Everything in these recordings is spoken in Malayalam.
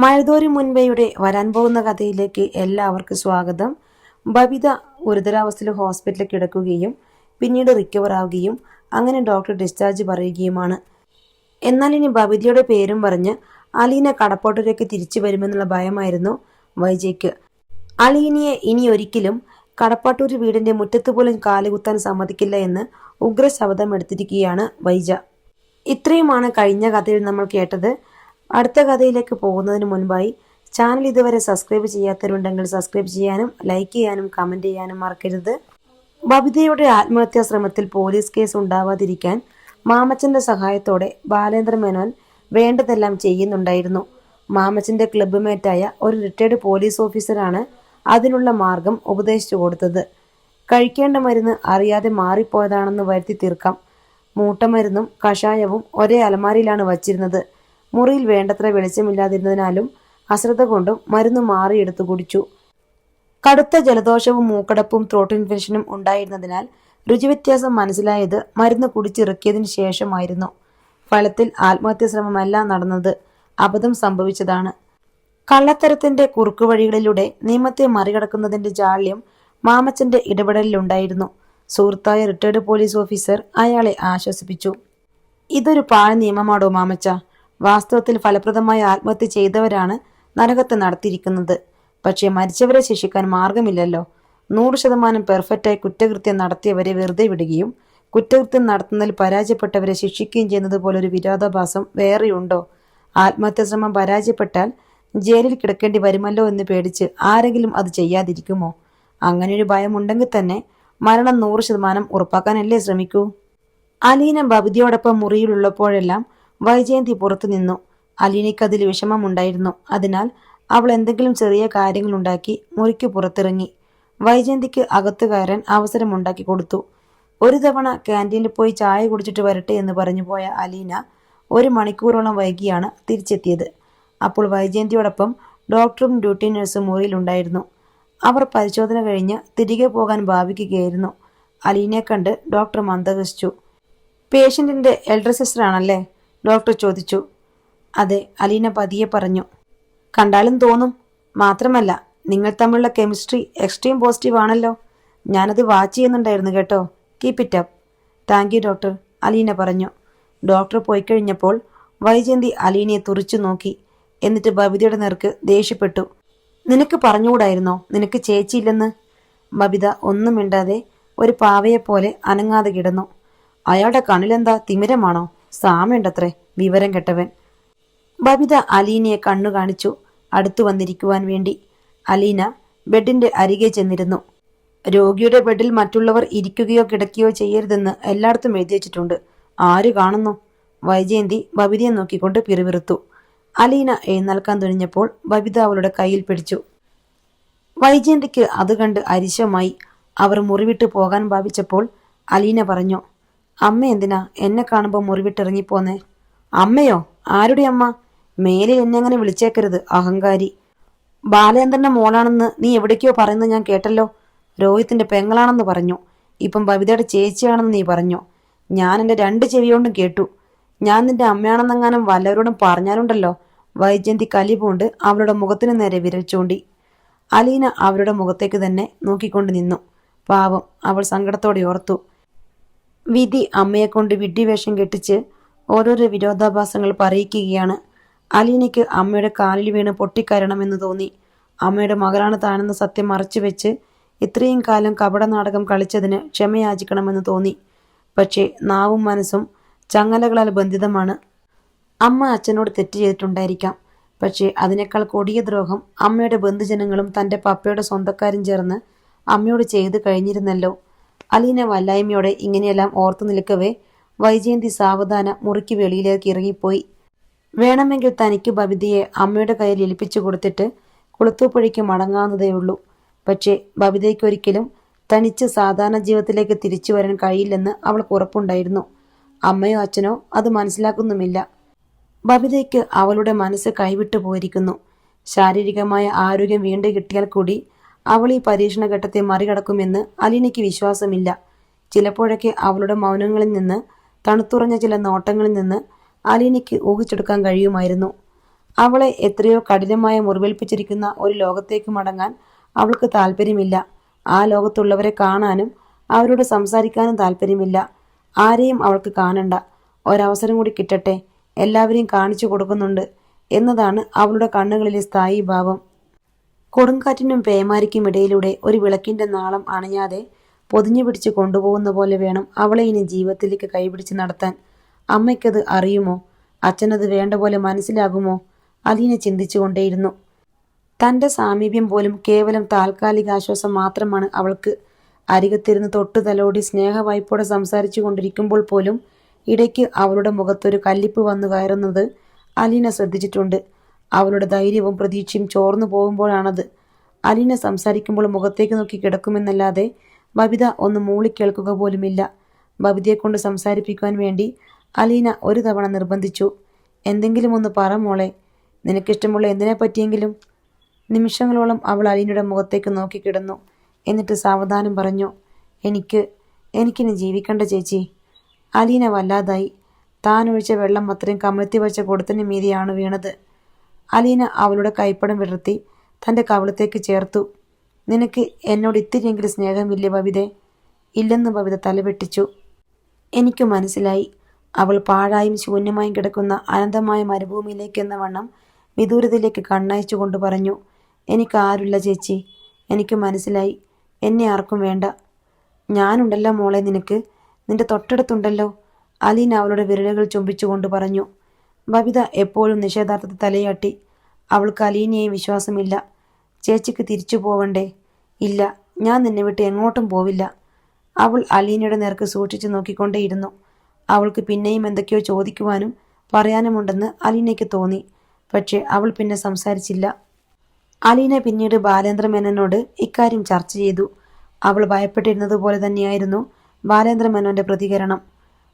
മഴതോരും മുൻപയുടെ വരാൻ പോകുന്ന കഥയിലേക്ക് എല്ലാവർക്കും സ്വാഗതം. ബബിത ഗുരുതരാവസ്ഥയിൽ ഹോസ്പിറ്റലിൽ കിടക്കുകയും പിന്നീട് റിക്കവർ ആവുകയും അങ്ങനെ ഡോക്ടർ ഡിസ്ചാർജ് പറയുകയുമാണ്. എന്നാൽ ഇനി ബബിതയുടെ പേരും പറഞ്ഞ് അലീന കടപ്പാട്ടൂരേക്ക് തിരിച്ചു വരുമെന്നുള്ള ഭയമായിരുന്നു വൈജയ്ക്ക്. അലീനയെ ഇനി ഒരിക്കലും കടപ്പാട്ടൂർ വീടിന്റെ മുറ്റത്ത് പോലും കാലുകുത്താൻ സമ്മതിക്കില്ല എന്ന് ഉഗ്ര ശബ്ദം എടുത്തിരിക്കുകയാണ് വൈജ. ഇത്രയുമാണ് കഴിഞ്ഞ കഥയിൽ നമ്മൾ കേട്ടത്. അടുത്ത കഥയിലേക്ക് പോകുന്നതിന് മുൻപായി ചാനൽ ഇതുവരെ സബ്സ്ക്രൈബ് ചെയ്യാത്തവരുണ്ടെങ്കിൽ സബ്സ്ക്രൈബ് ചെയ്യാനും ലൈക്ക് ചെയ്യാനും കമന്റ് ചെയ്യാനും മറക്കരുത്. ബബിതയുടെ ആത്മഹത്യാ ശ്രമത്തിൽ പോലീസ് കേസ് ഉണ്ടാവാതിരിക്കാൻ മാമച്ചന്റെ സഹായത്തോടെ ബാലേന്ദ്ര മേനോൻ വേണ്ടതെല്ലാം ചെയ്യുന്നുണ്ടായിരുന്നു. മാമച്ചന്റെ ക്ലബ്ബ് മേറ്റായ ഒരു റിട്ടയർഡ് പോലീസ് ഓഫീസറാണ് അതിനുള്ള മാർഗം ഉപദേശിച്ചു കൊടുത്തത്. കഴിക്കേണ്ട മരുന്ന് അറിയാതെ മാറിപ്പോയതാണെന്ന് വരുത്തി തീർക്കാം. മൂട്ടമരുന്നും കഷായവും ഒരേ അലമാരിയിലാണ് വച്ചിരുന്നത്. മുറിയിൽ വേണ്ടത്ര വെളിച്ചമില്ലാതിരുന്നതിനാലും അശ്രദ്ധ കൊണ്ടും മരുന്ന് മാറിയെടുത്തു കുടിച്ചു. കടുത്ത ജലദോഷവും മൂക്കടപ്പും ത്രോട്ട് ഇൻഫെക്ഷനും ഉണ്ടായിരുന്നതിനാൽ രുചിവ്യത്യാസം മനസ്സിലായത് മരുന്ന് കുടിച്ചിറക്കിയതിനു ശേഷമായിരുന്നു. ഫലത്തിൽ ആത്മഹത്യാ ശ്രമമല്ല നടന്നത്, അബദ്ധം സംഭവിച്ചതാണ്. കള്ളത്തരത്തിന്റെ കുറുക്കുവഴികളിലൂടെ നിയമത്തെ മറികടക്കുന്നതിന്റെ ജാള്യം മാമച്ചന്റെ ഇടപെടലിലുണ്ടായിരുന്നു. സുഹൃത്തായ റിട്ടയർഡ് പോലീസ് ഓഫീസർ അയാളെ ആശ്വസിപ്പിച്ചു. ഇതൊരു പാഴ് നിയമമാടോ മാമച്ച. വാസ്തവത്തിൽ ഫലപ്രദമായ ആത്മഹത്യ ചെയ്തവരാണ് നരകത്തെ നടത്തിയിരിക്കുന്നത്. പക്ഷേ മരിച്ചവരെ ശിക്ഷിക്കാൻ മാർഗമില്ലല്ലോ. 100% പെർഫെക്റ്റായി കുറ്റകൃത്യം നടത്തിയവരെ വെറുതെ വിടുകയും കുറ്റകൃത്യം നടത്തുന്നതിൽ പരാജയപ്പെട്ടവരെ ശിക്ഷിക്കുകയും ചെയ്യുന്നത് പോലൊരു വിരോധാഭാസം വേറെയുണ്ടോ? ആത്മഹത്യാ ശ്രമം പരാജയപ്പെട്ടാൽ ജയിലിൽ കിടക്കേണ്ടി വരുമല്ലോ എന്ന് പേടിച്ച് ആരെങ്കിലും അത് ചെയ്യാതിരിക്കുമോ? അങ്ങനെയൊരു ഭയമുണ്ടെങ്കിൽ തന്നെ മരണം 100% ഉറപ്പാക്കാനല്ലേ ശ്രമിക്കൂ. അലീന ബബിതയോടൊപ്പം മുറിയിലുള്ളപ്പോഴെല്ലാം വൈജയന്തി പുറത്തു നിന്നു. അലീനയ്ക്ക് അതിൽ വിഷമമുണ്ടായിരുന്നു. അതിനാൽ അവൾ എന്തെങ്കിലും ചെറിയ കാര്യങ്ങളുണ്ടാക്കി മുറിക്ക് പുറത്തിറങ്ങി. വൈജയന്തിക്ക് അകത്തു കയറാൻ അവസരമുണ്ടാക്കി കൊടുത്തു. ഒരു തവണ ക്യാൻറ്റീനിൽ പോയി ചായ കുടിച്ചിട്ട് വരട്ടെ എന്ന് പറഞ്ഞു പോയ അലീന 1 മണിക്കൂറോളം വൈകിയാണ് തിരിച്ചെത്തിയത്. അപ്പോൾ വൈജയന്തിയോടൊപ്പം ഡോക്ടറും ഡ്യൂട്ടി നഴ്സും മുറിയിലുണ്ടായിരുന്നു. അവർ പരിശോധന കഴിഞ്ഞ് തിരികെ പോകാൻ ഭാവിക്കുകയായിരുന്നു. അലീനയെ കണ്ട് ഡോക്ടർ മന്ദഹസിച്ചു. പേഷ്യന്റിന്റെ എൽഡർ സിസ്റ്റർ ആണല്ലേ? ഡോക്ടർ ചോദിച്ചു. അതെ, അലീന പതിയെ പറഞ്ഞു. കണ്ടാലും തോന്നും. മാത്രമല്ല നിങ്ങൾ തമ്മിലുള്ള കെമിസ്ട്രി എക്സ്ട്രീം പോസിറ്റീവ് ആണല്ലോ. ഞാനത് വാച്ച് ചെയ്യുന്നുണ്ടായിരുന്നു കേട്ടോ. Keep it up. Thank you doctor, Aleena പറഞ്ഞു. ഡോക്ടർ പോയി കഴിഞ്ഞപ്പോൾ വൈജയന്തി അലീനയെ തുറിച്ചു നോക്കി. എന്നിട്ട് ബബിതയുടെ നേർക്ക് ദേഷ്യപ്പെട്ടു. നിനക്ക് പറഞ്ഞുകൂടായിരുന്നോ നിനക്ക് ചേച്ചിയില്ലെന്ന്? ബബിത ഒന്നും മിണ്ടാതെ ഒരു പാവയെപ്പോലെ അനങ്ങാതെ കിടന്നു. അയാളുടെ കണ്ണിലെന്താ തിമിരമാണോ? സാമ്യണ്ടത്രേ, വിവരം കെട്ടവൻ. ബബിത അലീനയെ കണ്ണു കാണിച്ചു അടുത്തു വന്നിരിക്കുവാൻ വേണ്ടി. അലീന ബെഡിന്റെ അരികെ ചെന്നിരുന്നു. രോഗിയുടെ ബെഡിൽ മറ്റുള്ളവർ ഇരിക്കുകയോ കിടക്കുകയോ ചെയ്യരുതെന്ന് എല്ലായിടത്തും എഴുതി വെച്ചിട്ടുണ്ട്. ആര് കാണുന്നു? വൈജയന്തി ബബിതയെ നോക്കിക്കൊണ്ട് പിറുപിറുത്തു. അലീന എഴുന്നേൽക്കാൻ തുനിഞ്ഞപ്പോൾ ബബിത അവളുടെ കയ്യിൽ പിടിച്ചു. വൈജയന്തിക്ക് അത് കണ്ട് അരിശമായി. അവർ മുറിവിട്ട് പോകാൻ ഭാവിച്ചപ്പോൾ അലീന പറഞ്ഞു, അമ്മ എന്തിനാ എന്നെ കാണുമ്പോൾ മുറിവിട്ടിറങ്ങിപ്പോന്നേ? അമ്മയോ? ആരുടെ അമ്മ? മേലിൽ എന്നെ അങ്ങനെ വിളിച്ചേക്കരുത്, അഹങ്കാരി. ബാലേന്ദ്രന്റെ മോളാണെന്ന് നീ എവിടേക്കോ പറയുന്നത് ഞാൻ കേട്ടല്ലോ. രോഹിത്തിന്റെ പെങ്ങളാണെന്ന് പറഞ്ഞു. ഇപ്പം ബബിതയുടെ ചേച്ചിയാണെന്ന് നീ പറഞ്ഞു. ഞാൻ എൻ്റെ 2 ചെവിയോണ്ടും കേട്ടു. ഞാൻ നിന്റെ അമ്മയാണെന്നെങ്ങാനും വല്ലവരോടും പറഞ്ഞാലുണ്ടല്ലോ. വൈജയന്തി കലിപൂണ്ട് അവളുടെ മുഖത്തിന് നേരെ വിരൽ ചൂണ്ടി. അലീന അവരുടെ മുഖത്തേക്ക് തന്നെ നോക്കിക്കൊണ്ട് നിന്നു. പാവം, അവൾ സങ്കടത്തോടെ ഓർത്തു. വിധി അമ്മയെക്കൊണ്ട് വിഡ്ഢിവേഷം കെട്ടിച്ച് ഓരോരോ വിരോധാഭാസങ്ങൾ പറയിക്കുകയാണ്. അലീനയ്ക്ക് അമ്മയുടെ കാലിൽ വീണ് പൊട്ടിക്കരണമെന്ന് തോന്നി. അമ്മയുടെ മകളാണ് താനെന്ന സത്യം മറച്ചുവെച്ച് ഇത്രയും കാലം കപട നാടകം കളിച്ചതിന് ക്ഷമയാചിക്കണമെന്ന് തോന്നി. പക്ഷേ നാവും മനസ്സും ചങ്ങലകളാൽ ബന്ധിതമാണ്. അമ്മ അച്ഛനോട് തെറ്റ് ചെയ്തിട്ടുണ്ടായിരിക്കാം. പക്ഷേ അതിനേക്കാൾ കൊടിയ ദ്രോഹം അമ്മയുടെ ബന്ധുജനങ്ങളും തൻ്റെ പപ്പയുടെ സ്വന്തക്കാരും ചേർന്ന് അമ്മയോട് ചെയ്തു കഴിഞ്ഞിരുന്നല്ലോ. അലീന വല്ലായ്മയോടെ ഇങ്ങനെയെല്ലാം ഓർത്തു നിൽക്കവേ വൈജയന്തി സാവധാന മുറിക്ക് വെളിയിലേക്ക് ഇറങ്ങിപ്പോയി. വേണമെങ്കിൽ തനിക്ക് ബബിതയെ അമ്മയുടെ കയ്യിൽ ഏൽപ്പിച്ചു കൊടുത്തിട്ട് കുളത്തൂപ്പുഴയ്ക്ക് മടങ്ങാവുന്നതേയുള്ളൂ. പക്ഷേ ബബിതയ്ക്കൊരിക്കലും തനിച്ച് സാധാരണ ജീവിതത്തിലേക്ക് തിരിച്ചു വരാൻ കഴിയില്ലെന്ന് അവൾക്ക് ഉറപ്പുണ്ടായിരുന്നു. അമ്മയോ അച്ഛനോ അത് മനസ്സിലാക്കുന്നുമില്ല. ബബിതയ്ക്ക് അവളുടെ മനസ്സ് കൈവിട്ടു പോയിരിക്കുന്നു. ശാരീരികമായ ആരോഗ്യം വീണ്ടും കിട്ടിയാൽ കൂടി അവൾ ഈ പരീക്ഷണ ഘട്ടത്തെ മറികടക്കുമെന്ന് അലീനയ്ക്ക് വിശ്വാസമില്ല. ചിലപ്പോഴൊക്കെ അവളുടെ മൗനങ്ങളിൽ നിന്ന് തണുത്തുറഞ്ഞ ചില നോട്ടങ്ങളിൽ നിന്ന് അലീനയ്ക്ക് ഊഹിച്ചെടുക്കാൻ കഴിയുമായിരുന്നു. അവളെ എത്രയോ കഠിനമായ മുറിവേൽപ്പിച്ചിരിക്കുന്ന ഒരു ലോകത്തേക്ക് മടങ്ങാൻ അവൾക്ക് താല്പര്യമില്ല. ആ ലോകത്തുള്ളവരെ കാണാനും അവരോട് സംസാരിക്കാനും താല്പര്യമില്ല. ആരെയും അവൾക്ക് കാണണ്ട. ഒരവസരം കൂടി കിട്ടട്ടെ, എല്ലാവരെയും കാണിച്ചു കൊടുക്കുന്നുണ്ട് എന്നതാണ് അവളുടെ കണ്ണുകളിലെ സ്ഥായി ഭാവം. കൊടുങ്കാറ്റിനും പേമാരിക്കും ഇടയിലൂടെ ഒരു വിളക്കിന്റെ നാളം അണയാതെ പൊതിഞ്ഞു പിടിച്ച് കൊണ്ടുപോകുന്ന പോലെ വേണം അവളെ ഇനി ജീവിതത്തിലേക്ക് കൈപിടിച്ച് നടത്താൻ. അമ്മയ്ക്കത് അറിയുമോ? അച്ഛനത് വേണ്ട പോലെ മനസ്സിലാകുമോ? അലീന ചിന്തിച്ചുകൊണ്ടേയിരുന്നു. തന്റെ സാമീപ്യം പോലും കേവലം താൽക്കാലിക ആശ്വാസം മാത്രമാണ് അവൾക്ക്. അരികത്തിരുന്ന് തൊട്ടു തലോടി സ്നേഹവായ്പോടെ സംസാരിച്ചു കൊണ്ടിരിക്കുമ്പോൾ പോലും ഇടയ്ക്ക് അവളുടെ മുഖത്തൊരു കല്ലിപ്പ് വന്നു കയറുന്നത് അലീന ശ്രദ്ധിച്ചിട്ടുണ്ട്. അവളുടെ ധൈര്യവും പ്രതീക്ഷയും ചോർന്നു പോകുമ്പോഴാണത്. അലീന സംസാരിക്കുമ്പോൾ മുഖത്തേക്ക് നോക്കി കിടക്കുമെന്നല്ലാതെ ബബിത ഒന്ന് മൂളിക്കേൾക്കുക പോലുമില്ല. ബബിതയെക്കൊണ്ട് സംസാരിപ്പിക്കുവാൻ വേണ്ടി അലീന ഒരു തവണ നിർബന്ധിച്ചു. എന്തെങ്കിലും ഒന്ന് പറ മോളെ, നിനക്കിഷ്ടമുള്ള എന്തിനെ പറ്റിയെങ്കിലും. നിമിഷങ്ങളോളം അവൾ അലീനയുടെ മുഖത്തേക്ക് നോക്കിക്കിടന്നു. എന്നിട്ട് സാവധാനം പറഞ്ഞു, എനിക്കിനി ജീവിക്കണ്ട ചേച്ചി. അലീന വല്ലാതായി. താൻ ഒഴിച്ച വെള്ളം അത്രയും കമഴ്ത്തി വെച്ച കൊടുത്തിന് മീതിയാണ് വീണത്. അലീന അവളുടെ കൈപ്പടം വിടർത്തി തൻ്റെ കവിളത്തേക്ക് ചേർത്തു. നിനക്ക് എന്നോട് ഇത്തിരിയെങ്കിലും സ്നേഹമില്ലേ ബബിതേ? ഇല്ലെന്ന് ബബിത തലവെട്ടിച്ചു. എനിക്ക് മനസ്സിലായി. അവൾ പാഴായും ശൂന്യമായും കിടക്കുന്ന അനന്തമായ മരുഭൂമിയിലേക്കെന്ന വണ്ണം വിദൂരതയിലേക്ക് കണ്ണയച്ചു കൊണ്ട് പറഞ്ഞു, എനിക്കാരുമില്ല ചേച്ചി. എനിക്ക് മനസ്സിലായി. എന്നെ ആർക്കും വേണ്ട. ഞാനുണ്ടല്ലോ മോളെ, നിന്റെ തൊട്ടടുത്തുണ്ടല്ലോ. അലീന അവളുടെ വിരലുകൾ ചുംബിച്ചുകൊണ്ട് പറഞ്ഞു. ബബിത എപ്പോഴും നിഷേധാർത്ഥത്തിൽ തലയാട്ടി. അവൾക്ക് അലീനയെയും വിശ്വാസമില്ല. ചേച്ചിക്ക് തിരിച്ചു പോവണ്ടേ? ഇല്ല, ഞാൻ നിന്നെ വിട്ട് എങ്ങോട്ടും പോവില്ല. അവൾ അലീനയുടെ നേർക്ക് സൂക്ഷിച്ചു നോക്കിക്കൊണ്ടേയിരുന്നു. അവൾക്ക് പിന്നെയും എന്തൊക്കെയോ ചോദിക്കുവാനും പറയാനുമുണ്ടെന്ന് അലീനയ്ക്ക് തോന്നി. പക്ഷേ അവൾ പിന്നെ സംസാരിച്ചില്ല. അലീന പിന്നീട് ബാലേന്ദ്ര മേനോനോട് ഇക്കാര്യം ചർച്ച ചെയ്തു. അവൾ ഭയപ്പെട്ടിരുന്നത് പോലെ തന്നെയായിരുന്നു ബാലേന്ദ്ര മേനോന്റെ പ്രതികരണം.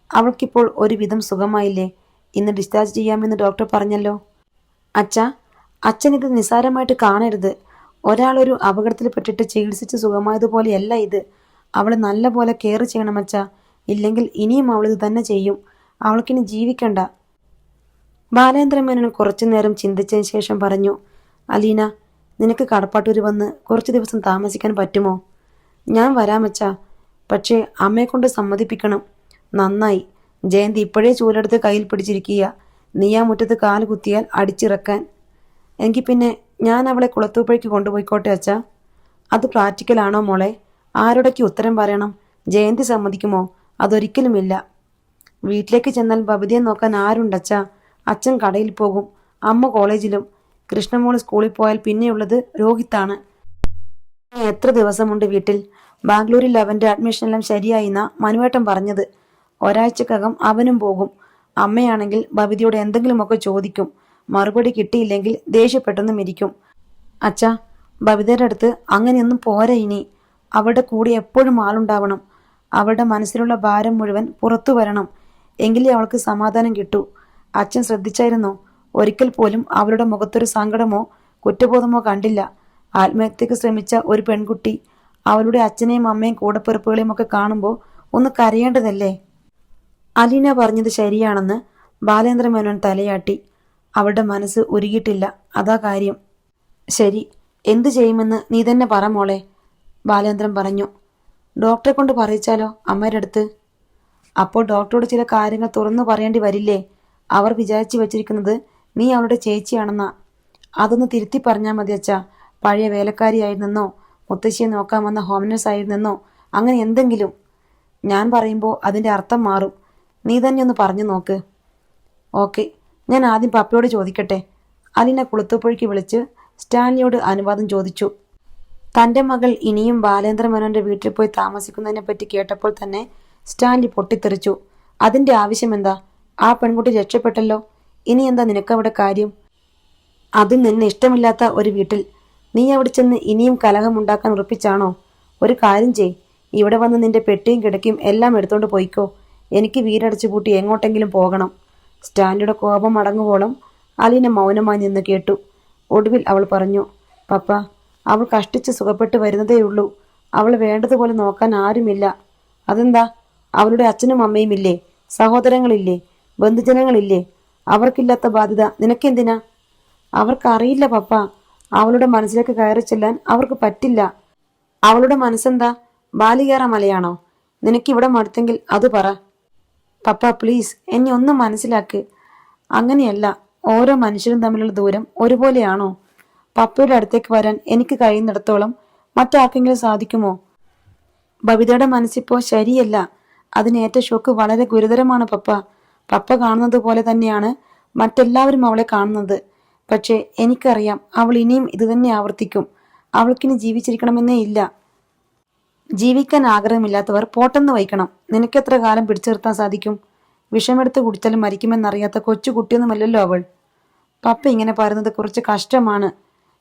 അവൾക്കിപ്പോൾ ഒരുവിധം സുഖമായില്ലേ? ഇന്ന് ഡിസ്ചാർജ് ചെയ്യാമെന്ന് ഡോക്ടർ പറഞ്ഞല്ലോ. അച്ഛനിത് നിസ്സാരമായിട്ട് കാണരുത്. ഒരാളൊരു അപകടത്തിൽപ്പെട്ടിട്ട് ചികിത്സിച്ച് സുഖമായതുപോലെയല്ല ഇത്. അവളെ നല്ല പോലെ കെയർ ചെയ്യണം അച്ഛാ. ഇല്ലെങ്കിൽ ഇനിയും അവളിത് തന്നെ ചെയ്യും. അവൾക്കിനി ജീവിക്കണ്ട. ബാലേന്ദ്ര മേനോൻ കുറച്ചു നേരം ചിന്തിച്ചതിന് ശേഷം പറഞ്ഞു, അലീന, നിനക്ക് കടപ്പാട്ടൂർ വന്ന് കുറച്ച് ദിവസം താമസിക്കാൻ പറ്റുമോ? ഞാൻ വരാമച്ചാ, പക്ഷേ അമ്മയെക്കൊണ്ട് സമ്മതിപ്പിക്കണം. നന്നായി. ജയന്തി ഇപ്പോഴേ ചൂലെടുത്ത് കയ്യിൽ പിടിച്ചിരിക്കുക. നീ ആ മുറ്റത്ത് കാല് കുത്തിയാൽ അടിച്ചിറക്കാൻ. എങ്കിൽ പിന്നെ ഞാൻ അവളെ കുളത്തൂപ്പുഴയ്ക്ക് കൊണ്ടുപോയിക്കോട്ടെ അച്ഛാ. അത് പ്രാക്ടിക്കലാണോ മോളെ? ആരോടൊക്കെ ഉത്തരം പറയണം? ജയന്തി സമ്മതിക്കുമോ? അതൊരിക്കലുമില്ല. വീട്ടിലേക്ക് ചെന്നാൽ ബബിതയെ നോക്കാൻ ആരുണ്ടച്ചാ? അച്ഛൻ കടയിൽ പോകും, അമ്മ കോളേജിലും. കൃഷ്ണമോള് സ്കൂളിൽ പോയാൽ പിന്നെയുള്ളത് രോഹിത്താണ്. എത്ര ദിവസമുണ്ട് വീട്ടിൽ? ബാംഗ്ലൂരിൽ അവൻ്റെ അഡ്മിഷനെല്ലാം ശരിയായിന്നാ മനുവേട്ടൻ പറഞ്ഞത്. ഒരാഴ്ചക്കകം അവനും പോകും. അമ്മയാണെങ്കിൽ ബബിതയോട് എന്തെങ്കിലുമൊക്കെ ചോദിക്കും. മറുപടി കിട്ടിയില്ലെങ്കിൽ ദേഷ്യപ്പെട്ടെന്നും ഇരിക്കും. അച്ഛാ, ബബിതയുടെ അടുത്ത് അങ്ങനെയൊന്നും പോരാ ഇനി. അവളുടെ കൂടെ എപ്പോഴും ആളുണ്ടാവണം. അവളുടെ മനസ്സിലുള്ള ഭാരം മുഴുവൻ പുറത്തു വരണം. എങ്കിലേ അവൾക്ക് സമാധാനം കിട്ടൂ. അച്ഛൻ ശ്രദ്ധിച്ചായിരുന്നോ? ഒരിക്കൽ പോലും അവളുടെ മുഖത്തൊരു സങ്കടമോ കുറ്റബോധമോ കണ്ടില്ല. ആത്മഹത്യക്ക് ശ്രമിച്ച ഒരു പെൺകുട്ടി അവളുടെ അച്ഛനെയും അമ്മയും കൂടപ്പിറപ്പുകളെയും ഒക്കെ കാണുമ്പോൾ ഒന്ന് കരയേണ്ടതല്ലേ? അലീന പറഞ്ഞത് ശരിയാണെന്ന് ബാലേന്ദ്ര മേനോൻ തലയാട്ടി. അവളുടെ മനസ്സ് ഉരുകിയിട്ടില്ല, അതാ കാര്യം. ശരി, എന്തു ചെയ്യുമെന്ന് നീ തന്നെ പറ മോളെ, ബാലേന്ദ്രൻ പറഞ്ഞു. ഡോക്ടറെ കൊണ്ട് പറയിച്ചാലോ അമ്മയുടെ അടുത്ത്? അപ്പോൾ ഡോക്ടറോട് ചില കാര്യങ്ങൾ തുറന്നു പറയേണ്ടി വരില്ലേ? അവർ വിചാരിച്ചു വച്ചിരിക്കുന്നത് നീ അവളുടെ ചേച്ചിയാണെന്നാ. അതൊന്ന് തിരുത്തി പറഞ്ഞാൽ മതി അച്ഛാ. പഴയ വേലക്കാരിയായിരുന്നെന്നോ മുത്തശ്ശിയെ നോക്കാൻ വന്ന ഹോംനേഴ്സ് ആയിരുന്നെന്നോ അങ്ങനെ എന്തെങ്കിലും. ഞാൻ പറയുമ്പോൾ അതിൻ്റെ അർത്ഥം മാറും. നീ തന്നെ ഒന്ന് പറഞ്ഞു നോക്ക്. ഓക്കെ, ഞാൻ ആദ്യം പപ്പയോട് ചോദിക്കട്ടെ. അലീന കുളത്തുപുഴയ്ക്ക് വിളിച്ച് സ്റ്റാൻലിയോട് അനുവാദം ചോദിച്ചു. തൻ്റെ മകൾ ഇനിയും ബാലേന്ദ്ര മേനോന്റെ വീട്ടിൽ പോയി താമസിക്കുന്നതിനെ പറ്റി കേട്ടപ്പോൾ തന്നെ സ്റ്റാൻലി പൊട്ടിത്തെറിച്ചു. അതിൻ്റെ ആവശ്യം എന്താ? ആ പെൺകുട്ടി രക്ഷപ്പെട്ടല്ലോ. ഇനി എന്താ നിനക്കവിടെ കാര്യം? അതും നിന്നെ ഇഷ്ടമില്ലാത്ത ഒരു വീട്ടിൽ. നീ അവിടെ ചെന്ന് ഇനിയും കലഹമുണ്ടാക്കാൻ ഉറപ്പിച്ചാണോ? ഒരു കാര്യം ചെയ്, ഇവിടെ വന്ന് നിന്റെ പെട്ടിയും കിടക്കയും എല്ലാം എടുത്തോണ്ട് പോയിക്കോ. എനിക്ക് വീടടച്ചു പൂട്ടി എങ്ങോട്ടെങ്കിലും പോകണം. സ്റ്റാൻലിയുടെ കോപം അടങ്ങുവോളം അലീന മൗനമായി നിന്ന് കേട്ടു. ഒടുവിൽ അവൾ പറഞ്ഞു, പപ്പ, അവൾ കഷ്ടിച്ച് സുഖപ്പെട്ട് വരുന്നതേയുള്ളൂ. അവൾ വേണ്ടതുപോലെ നോക്കാൻ ആരുമില്ല. അതെന്താ? അവളുടെ അച്ഛനും അമ്മയും ഇല്ലേ? സഹോദരങ്ങളില്ലേ? ബന്ധുജനങ്ങളില്ലേ? അവർക്കില്ലാത്ത ബാധ്യത നിനക്കെന്തിനാ? അവർക്കറിയില്ല പപ്പ. അവളുടെ മനസ്സിലേക്ക് കയറി ചെല്ലാൻ അവർക്ക് പറ്റില്ല. അവളുടെ മനസ്സെന്താ, ബാലികേറ മലയാണോ? നിനക്കിവിടെ മടുത്തെങ്കിൽ അത് പറ. പപ്പ പ്ലീസ്, എന്നെ ഒന്ന് മനസ്സിലാക്ക്. അങ്ങനെയല്ല, ഓരോ മനുഷ്യരും തമ്മിലുള്ള ദൂരം ഒരുപോലെയാണോ? പപ്പയുടെ അടുത്തേക്ക് വരാൻ എനിക്ക് കഴിയുന്നിടത്തോളം മറ്റാർക്കെങ്കിലും സാധിക്കുമോ? ബബിതയുടെ മനസ്സിപ്പോ ശരിയല്ല. അതിനേറ്റ ഷോക്ക് വളരെ ഗുരുതരമാണ് പപ്പ. പപ്പ കാണുന്നത് പോലെ തന്നെയാണ് മറ്റെല്ലാവരും അവളെ കാണുന്നത്. പക്ഷേ എനിക്കറിയാം അവൾ ഇനിയും ഇതുതന്നെ ആവർത്തിക്കും. അവൾക്കിനി ജീവിച്ചിരിക്കണമെന്നേ ഇല്ല. ജീവിക്കാൻ ആഗ്രഹമില്ലാത്തവർ പോട്ടെന്ന് വയ്ക്കണം. നിനക്കെത്ര കാലം പിടിച്ചു നിർത്താൻ സാധിക്കും? വിഷമെടുത്ത് കുടിച്ചാലും മരിക്കുമെന്നറിയാത്ത കൊച്ചു കുട്ടിയൊന്നുമല്ലല്ലോ അവൾ. പപ്പ ഇങ്ങനെ പറയുന്നത് കുറച്ച് കഷ്ടമാണ്.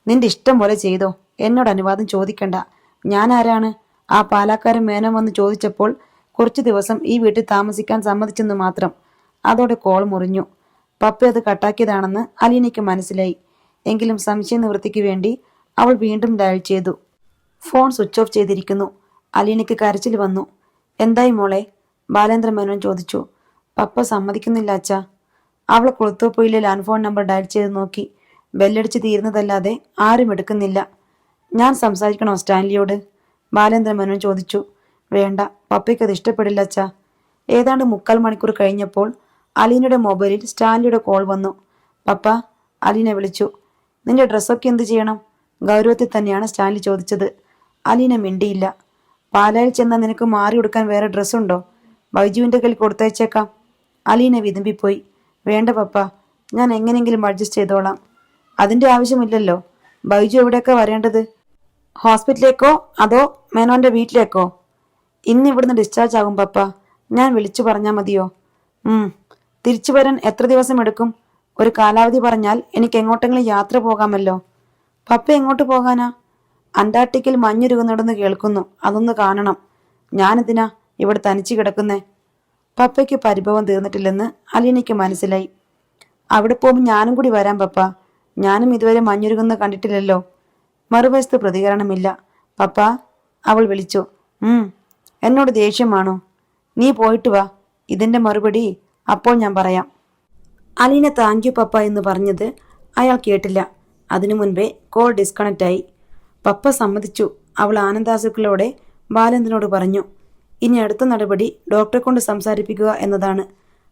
നിന്റെ ഇഷ്ടം പോലെ ചെയ്തോ, എന്നോട് അനുവാദം ചോദിക്കണ്ട. ഞാൻ ആരാണ്? ആ പാലാക്കാരൻ മേനോൻ വന്ന് ചോദിച്ചപ്പോൾ കുറച്ചു ദിവസം ഈ വീട്ടിൽ താമസിക്കാൻ സമ്മതിച്ചെന്ന് മാത്രം. അതോടെ കോൾ മുറിഞ്ഞു. പപ്പ അത് കട്ടാക്കിയതാണെന്ന് അലീനയ്ക്ക് മനസ്സിലായി. എങ്കിലും സംശയ നിവൃത്തിക്ക് വേണ്ടി അവൾ വീണ്ടും ഡയൽ ചെയ്തു. ഫോൺ സ്വിച്ച് ഓഫ് ചെയ്തിരിക്കുന്നു. അലീനയ്ക്ക് കരച്ചിൽ വന്നു. എന്തായി മോളെ? ബാലേന്ദ്ര മേനോൻ ചോദിച്ചു. പപ്പ സമ്മതിക്കുന്നില്ല അച്ഛാ. അവൾ കുളത്തൂപ്പൊയിലെ ലാൻഡ് ഫോൺ നമ്പർ ഡയൽ ചെയ്ത് നോക്കി. ബെല്ലടിച്ച് തീരുന്നതല്ലാതെ ആരും എടുക്കുന്നില്ല. ഞാൻ സംസാരിക്കണോ സ്റ്റാൻലിയോട്? ബാലേന്ദ്ര മേനോൻ ചോദിച്ചു. വേണ്ട, പപ്പയ്ക്കത് ഇഷ്ടപ്പെടില്ല അച്ഛാ. ഏതാണ്ട് 3/4 മണിക്കൂർ കഴിഞ്ഞപ്പോൾ അലീനയുടെ മൊബൈലിൽ സ്റ്റാൻലിയുടെ കോൾ വന്നു. പപ്പ, അലീന വിളിച്ചു. നിന്റെ ഡ്രസ്സൊക്കെ എന്ത് ചെയ്യണം? ഗൗരവത്തിൽ തന്നെയാണ് സ്റ്റാൻലി ചോദിച്ചത്. അലീന മിണ്ടിയില്ല. പാലായിൽ ചെന്നാൽ നിനക്ക് മാറി കൊടുക്കാൻ വേറെ ഡ്രസ്സുണ്ടോ? ബൈജുവിൻ്റെ കയ്യിൽ കൊടുത്തയച്ചേക്കാം. അലീന വിതുമ്പിപ്പോയി. വേണ്ട പപ്പ, ഞാൻ എങ്ങനെയെങ്കിലും അഡ്ജസ്റ്റ് ചെയ്തോളാം. അതിൻ്റെ ആവശ്യമില്ലല്ലോ. ബൈജു എവിടെയൊക്കെ വരേണ്ടത്? ഹോസ്പിറ്റലിലേക്കോ അതോ മേനോന്റെ വീട്ടിലേക്കോ? ഇന്ന് ഇവിടുന്ന് ഡിസ്ചാർജ് ആകും പപ്പ. ഞാൻ വിളിച്ചു പറഞ്ഞാൽ മതിയോ? തിരിച്ചു വരാൻ എത്ര ദിവസം എടുക്കും? ഒരു കാലാവധി പറഞ്ഞാൽ എനിക്ക് എങ്ങോട്ടെങ്കിലും യാത്ര പോകാമല്ലോ. പപ്പ എങ്ങോട്ട് പോകാനാ? അന്റാർട്ടിക്കിൽ മഞ്ഞുരുകുന്നിടന്ന് കേൾക്കുന്നു. അതൊന്ന് കാണണം. ഞാനെന്തിനാ ഇവിടെ തനിച്ചു കിടക്കുന്നേ? പപ്പയ്ക്ക് പരിഭവം തീർന്നിട്ടില്ലെന്ന് അലീനയ്ക്ക് മനസ്സിലായി. അവിടെ പോകുമ്പോൾ ഞാനും കൂടി വരാം പപ്പ. ഞാനും ഇതുവരെ മഞ്ഞുരുകുന്ന കണ്ടിട്ടില്ലല്ലോ. മറുവശത്ത് പ്രതികരണമില്ല. പപ്പ, അവൾ വിളിച്ചു. എന്നോട് ദേഷ്യമാണോ? നീ പോയിട്ട് വാ. ഇതിന്റെ മറുപടി അപ്പോൾ ഞാൻ പറയാം. അലീന താങ്ക് യു പപ്പ എന്ന് പറഞ്ഞത് അയാൾ കേട്ടില്ല. അതിനു മുൻപേ കോൾ ഡിസ്കണക്റ്റ് ആയി. പപ്പ സമ്മതിച്ചു, അവൾ ആനന്ദാസുക്കളോടെ ബാലേന്ദ്രനോട് പറഞ്ഞു. ഇനി അടുത്ത നടപടി ഡോക്ടറെ കൊണ്ട് സംസാരിപ്പിക്കുക എന്നതാണ്.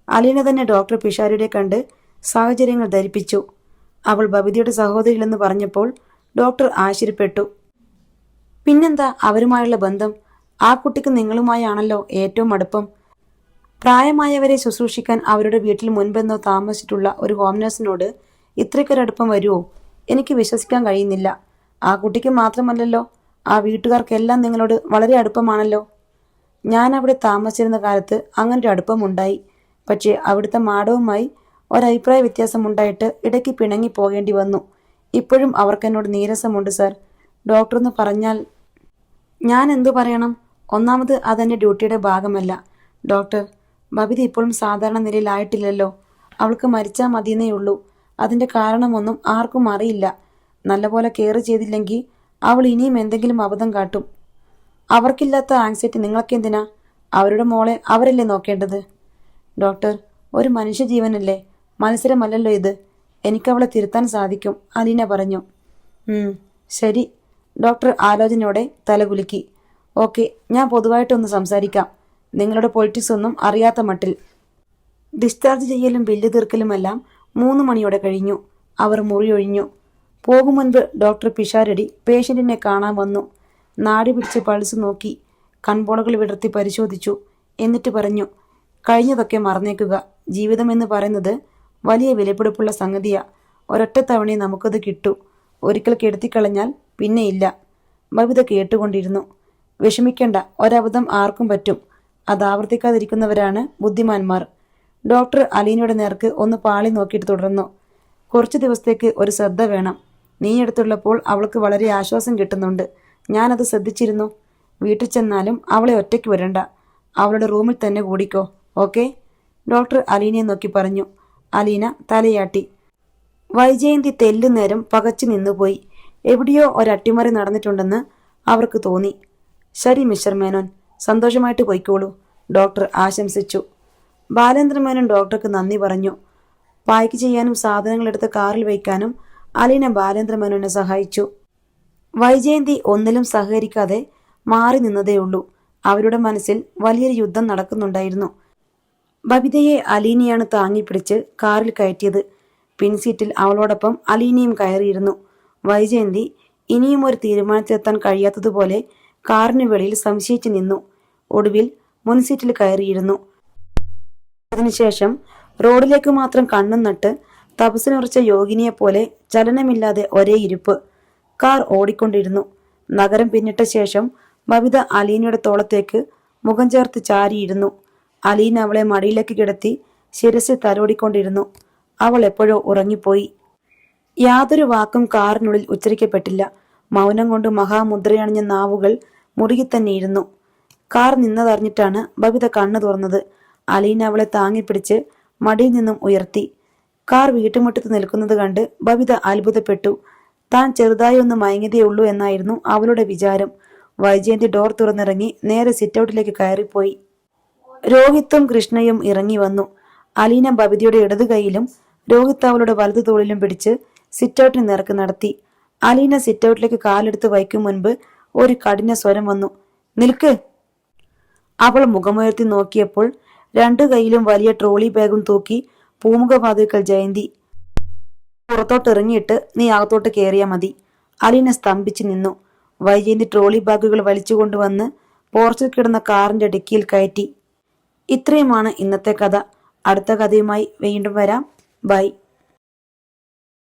അലീന തന്നെ ഡോക്ടർ പിഷാരിയുടെ കണ്ട് സാഹചര്യങ്ങൾ ധരിപ്പിച്ചു. അവൾ ബബിതയുടെ സഹോദരിയിലെന്ന് പറഞ്ഞപ്പോൾ ഡോക്ടർ ആശ്ചര്യപ്പെട്ടു. പിന്നെന്താ അവരുമായുള്ള ബന്ധം? ആ കുട്ടിക്ക് നിങ്ങളുമായാണല്ലോ ഏറ്റവും അടുപ്പം. പ്രായമായവരെ ശുശ്രൂഷിക്കാൻ അവരുടെ വീട്ടിൽ മുൻപെന്നോ താമസിച്ചിട്ടുള്ള ഒരു ഹോം നഴ്സിനോട് ഇത്രയ്ക്കൊരടുപ്പം വരുമോ? എനിക്ക് വിശ്വസിക്കാൻ കഴിയുന്നില്ല. ആ കുട്ടിക്ക് മാത്രമല്ലല്ലോ, ആ വീട്ടുകാർക്കെല്ലാം നിങ്ങളോട് വളരെ അടുപ്പമാണല്ലോ. ഞാൻ അവിടെ താമസിച്ചിരുന്ന കാലത്ത് അങ്ങനൊരു അടുപ്പമുണ്ടായി. പക്ഷേ അവിടുത്തെ മാഡവുമായി ഒരഭിപ്രായ വ്യത്യാസമുണ്ടായിട്ട് ഇടയ്ക്ക് പിണങ്ങി പോകേണ്ടി വന്നു. ഇപ്പോഴും അവർക്കെന്നോട് നീരസമുണ്ട് സർ. ഡോക്ടറെന്ന് പറഞ്ഞാൽ ഞാൻ എന്തു പറയണം? ഒന്നാമത് അതെൻ്റെ ഡ്യൂട്ടിയുടെ ഭാഗമല്ല. ഡോക്ടർ, ബബിത ഇപ്പോഴും സാധാരണ നിലയിലായിട്ടില്ലല്ലോ. അവൾക്ക് മരിച്ചാൽ മതിയെന്നേ ഉള്ളൂ. അതിൻ്റെ കാരണമൊന്നും ആർക്കും അറിയില്ല. നല്ലപോലെ കെയർ ചെയ്തില്ലെങ്കിൽ അവൾ ഇനിയും എന്തെങ്കിലും അബദ്ധം കാട്ടും. അവർക്കില്ലാത്ത ആങ്സൈറ്റി നിങ്ങൾക്കെന്തിനാ? അവരുടെ മോളെ അവരല്ലേ നോക്കേണ്ടത്? ഡോക്ടർ, ഒരു മനുഷ്യജീവനല്ലേ, മത്സരമല്ലല്ലോ ഇത്. എനിക്കവളെ തിരുത്താൻ സാധിക്കും, അലീന പറഞ്ഞു. ശരി. ഡോക്ടർ ആലോചനയോടെ തലകുലുക്കി. ഓക്കെ, ഞാൻ പൊതുവായിട്ടൊന്ന് സംസാരിക്കാം. നിങ്ങളുടെ പൊളിറ്റിക്സ് ഒന്നും അറിയാത്ത മട്ടിൽ. ഡിസ്ചാർജ് ചെയ്യലും ബില്ല് തീർക്കലുമെല്ലാം 3 മണിയോടെ കഴിഞ്ഞു. അവർ മുറിയൊഴിഞ്ഞു. പോകും മുൻപ് ഡോക്ടർ പിഷാരടി പേഷ്യന്റിനെ കാണാൻ വന്നു. നാടി പിടിച്ച് പൾസ് നോക്കി, കൺപോളകൾ വിടർത്തി പരിശോധിച്ചു. എന്നിട്ട് പറഞ്ഞു, കഴിഞ്ഞതൊക്കെ മറന്നേക്കുക. ജീവിതം എന്ന് പറയുന്നത് വലിയ വിലപിടിപ്പുള്ള സംഗതിയാ. ഒരൊറ്റ തവണയെ നമുക്കത് കിട്ടൂ. ഒരിക്കൽ കെടുത്തിക്കളഞ്ഞാൽ പിന്നെയില്ല. ബബിത കേട്ടുകൊണ്ടിരുന്നു. വിഷമിക്കേണ്ട, ഒരബദ്ധം ആർക്കും പറ്റും. അത് ആവർത്തിക്കാതിരിക്കുന്നവരാണ് ബുദ്ധിമാന്മാർ. ഡോക്ടർ അലീനയുടെ നേർക്ക് ഒന്ന് പാളി നോക്കിയിട്ട് തുടർന്നു. കുറച്ച് ദിവസത്തേക്ക് ഒരു ശ്രദ്ധ വേണം. നീ അടുത്തുള്ളപ്പോൾ അവൾക്ക് വളരെ ആശ്വാസം കിട്ടുന്നുണ്ട്. ഞാനത് ശ്രദ്ധിച്ചിരുന്നു. വീട്ടിൽ ചെന്നാലും അവളെ ഒറ്റയ്ക്ക് വരണ്ട. അവളുടെ റൂമിൽ തന്നെ കൂടിക്കോ. ഓക്കെ? ഡോക്ടർ അലീനയെ നോക്കി പറഞ്ഞു. അലീന തലയാട്ടി. വൈജയന്തി തെല്ലുനേരം പകച്ചു നിന്നുപോയി. എവിടെയോ ഒരട്ടിമറി നടന്നിട്ടുണ്ടെന്ന് അവർക്ക് തോന്നി. ശരി മിസ്റ്റർ മേനോൻ, സന്തോഷമായിട്ട് പോയിക്കോളൂ, ഡോക്ടർ ആശംസിച്ചു. ബാലേന്ദ്ര മേനോൻ ഡോക്ടർക്ക് നന്ദി പറഞ്ഞു. പായ്ക്ക് ചെയ്യാനും സാധനങ്ങളെടുത്ത് കാറിൽ വയ്ക്കാനും അലീന ബാലേന്ദ്രമേനോനെ സഹായിച്ചു. വൈജയന്തി ഒന്നിലും സഹകരിക്കാതെ മാറി നിന്നതേയുള്ളൂ. അവരുടെ മനസ്സിൽ വലിയൊരു യുദ്ധം നടക്കുന്നുണ്ടായിരുന്നു. ബബിതയെ അലീനയാണ് താങ്ങിപ്പിടിച്ച് കാറിൽ കയറ്റിയത്. പിൻസീറ്റിൽ അവളോടൊപ്പം അലീനയും കയറിയിരുന്നു. വൈജയന്തി ഇനിയും ഒരു തീരുമാനത്തിലെത്താൻ കഴിയാത്തതുപോലെ കാറിന് വെളിയിൽ സംശയിച്ചു നിന്നു. ഒടുവിൽ മുൻസീറ്റിൽ കയറിയിരുന്നു. അതിനുശേഷം റോഡിലേക്ക് മാത്രം കണ്ണും നട്ട് തപസ്സിനുറച്ച യോഗിനിയെപ്പോലെ ചലനമില്ലാതെ ഒരേ ഇരിപ്പ്. കാർ ഓടിക്കൊണ്ടിരുന്നു. നഗരം പിന്നിട്ട ശേഷം ബബിത അലീനയുടെ തോളത്തേക്ക് മുഖം ചേർത്ത് ചാരിയിരുന്നു. അലീന അവളെ മടിയിലേക്ക് കിടത്തി ശിരസിൽ തലോടിക്കൊണ്ടിരുന്നു. അവൾ എപ്പോഴോ ഉറങ്ങിപ്പോയി. യാതൊരു വാക്കും കാറിനുള്ളിൽ ഉച്ചരിക്കപ്പെട്ടില്ല. മൗനം കൊണ്ട് മഹാമുദ്രയണിഞ്ഞ നാവുകൾ മുറുകി തന്നെയിരുന്നു. കാർ നിന്നതറിഞ്ഞിട്ടാണ് ബബിത കണ്ണു തുറന്നത്. അലീന അവളെ താങ്ങിപ്പിടിച്ച് മടിയിൽ നിന്നും ഉയർത്തി. കാർ വീട്ടുമുറ്റത്ത് നിൽക്കുന്നത് കണ്ട് ബബിത അത്ഭുതപ്പെട്ടു. താൻ ചെറുതായി ഒന്ന് മയങ്ങിയതേയുള്ളൂ എന്നായിരുന്നു അവളുടെ വിചാരം. വൈജയന്തി ഡോർ തുറന്നിറങ്ങി നേരെ സിറ്റൗട്ടിലേക്ക് കയറിപ്പോയി. രോഹിത്തും കൃഷ്ണയും ഇറങ്ങി വന്നു. അലീന ബബിതയുടെ ഇടതു കൈയിലും രോഹിത്ത് അവളുടെ വലതു തോളിലും പിടിച്ച് സിറ്റൗട്ടിന് നേർക്ക് നടത്തി. അലീന സിറ്റൗട്ടിലേക്ക് കാലെടുത്ത് വയ്ക്കും മുൻപ് ഒരു കഠിന സ്വരം വന്നു. നിൽക്ക്! അവൾ മുഖമുയർത്തി നോക്കിയപ്പോൾ രണ്ടു കൈയിലും വലിയ ട്രോളി ബാഗും തൂക്കി പൂമുഖവാതിൽക്കൽ ജയന്തി. പുറത്തോട്ടിറങ്ങിയിട്ട് നീ അകത്തോട്ട് കയറിയാ മതി. അലീന സ്തംഭിച്ചു നിന്നു. വൈജയന്തി ട്രോളി ബാഗുകൾ വലിച്ചുകൊണ്ടുവന്ന് പോർച്ചിൽ കിടന്ന കാറിന്റെ ഡിക്കിയിൽ കയറ്റി. ഇത്രയുമാണ് ഇന്നത്തെ കഥ. അടുത്ത കഥയുമായി വീണ്ടും വരാം. ബൈ.